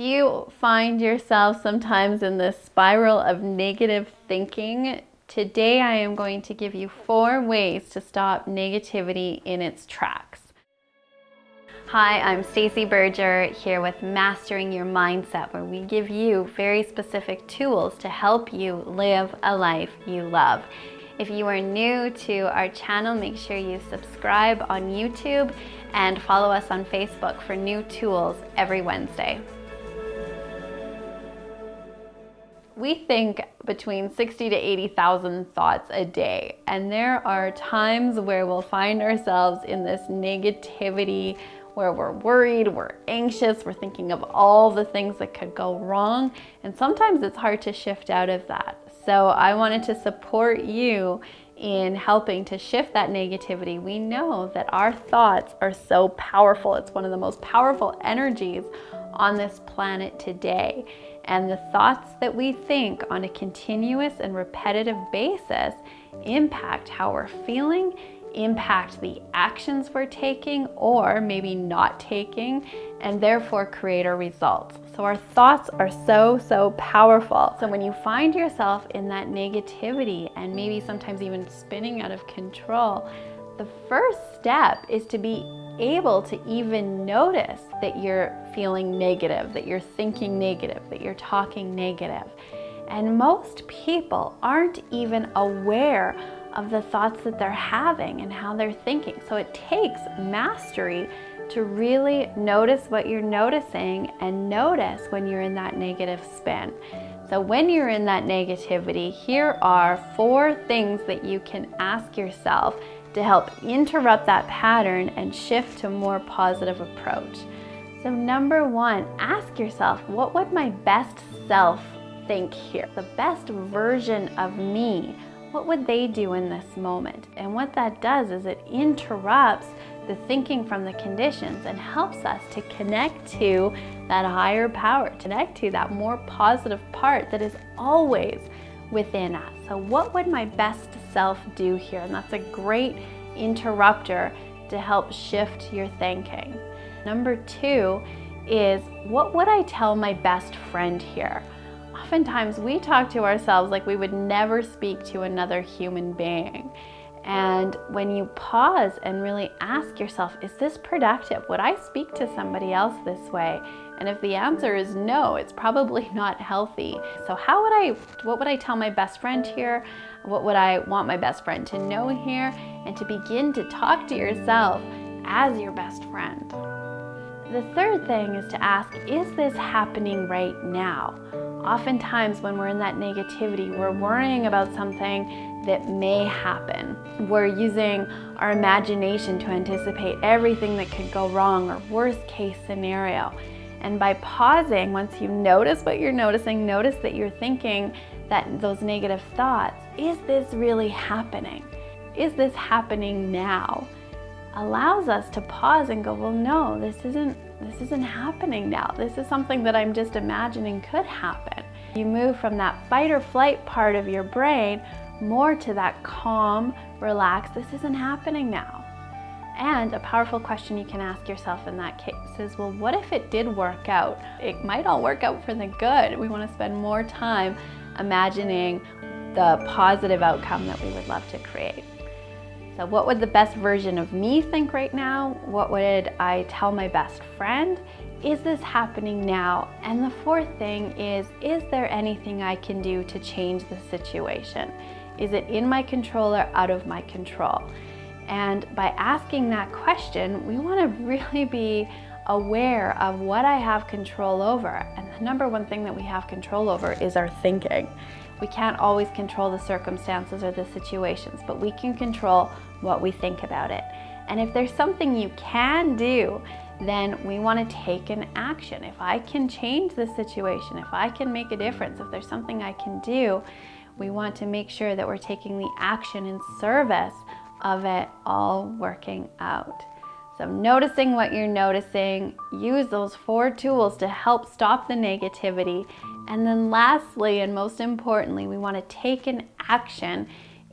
Do you find yourself sometimes in this spiral of negative thinking? Today I am going to give you 4 ways to stop negativity in its tracks. Hi, I'm Stacey Berger here with Mastering Your Mindset, where we give you very specific tools to help you live a life you love. If you are new to our channel, make sure you subscribe on YouTube and follow us on Facebook for new tools every Wednesday. We think between 60 to 80,000 thoughts a day, and there are times where we'll find ourselves in this negativity where we're worried, we're anxious, we're thinking of all the things that could go wrong, and sometimes it's hard to shift out of that. So I wanted to support you in helping to shift that negativity. We know that our thoughts are so powerful. It's one of the most powerful energies on this planet today. And the thoughts that we think on a continuous and repetitive basis impact how we're feeling, impact the actions we're taking or maybe not taking, and therefore create our results. So our thoughts are so powerful. So when you find yourself in that negativity and maybe sometimes even spinning out of control, the first step is to be able to even notice that you're feeling negative, that you're thinking negative, that you're talking negative. And most people aren't even aware of the thoughts that they're having and how they're thinking. So it takes mastery to really notice what you're noticing and notice when you're in that negative spin. So when you're in that negativity, here are 4 things that you can ask yourself to help interrupt that pattern and shift to a more positive approach. So number 1, ask yourself, what would my best self think here? The best version of me, what would they do in this moment? And what that does is it interrupts the thinking from the conditions and helps us to connect to that higher power, connect to that more positive part that is always within us. So what would my best self do here? And that's a great interrupter to help shift your thinking. Number 2 is, what would I tell my best friend here? Oftentimes we talk to ourselves like we would never speak to another human being. And when you pause and really ask yourself, is this productive? Would I speak to somebody else this way? And if the answer is no, it's probably not healthy. So what would I tell my best friend here? What would I want my best friend to know here? And to begin to talk to yourself as your best friend. The third thing is to ask, is this happening right now? Oftentimes when we're in that negativity, we're worrying about something that may happen. We're using our imagination to anticipate everything that could go wrong or worst case scenario. And by pausing, once you notice what you're noticing, notice that you're thinking that those negative thoughts, is this really happening? Is this happening now? Allows us to pause and go, well, no, this isn't happening now. This is something that I'm just imagining could happen. You move from that fight or flight part of your brain more to that calm, relaxed, this isn't happening now. And a powerful question you can ask yourself in that case is, well, what if it did work out? It might all work out for the good. We want to spend more time imagining the positive outcome that we would love to create. So what would the best version of me think right now? What would I tell my best friend? Is this happening now? And the 4th thing is there anything I can do to change the situation? Is it in my control or out of my control? And by asking that question, we want to really be aware of what I have control over. And the number 1 thing that we have control over is our thinking. We can't always control the circumstances or the situations, but we can control what we think about it. And if there's something you can do, then we want to take an action. If I can change the situation, if I can make a difference, if there's something I can do, we want to make sure that we're taking the action in service of it all working out. So noticing what you're noticing, use those 4 tools to help stop the negativity. And then lastly, and most importantly, we want to take an action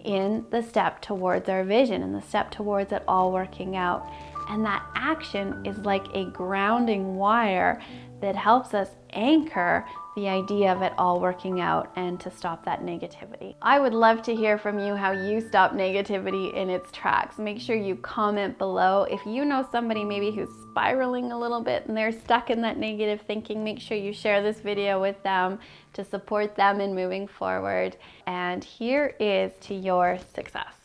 in the step towards our vision and the step towards it all working out. And that action is like a grounding wire that helps us anchor the idea of it all working out and to stop that negativity. I would love to hear from you how you stop negativity in its tracks. Make sure you comment below. If you know somebody maybe who's spiraling a little bit and they're stuck in that negative thinking, make sure you share this video with them to support them in moving forward. And here is to your success.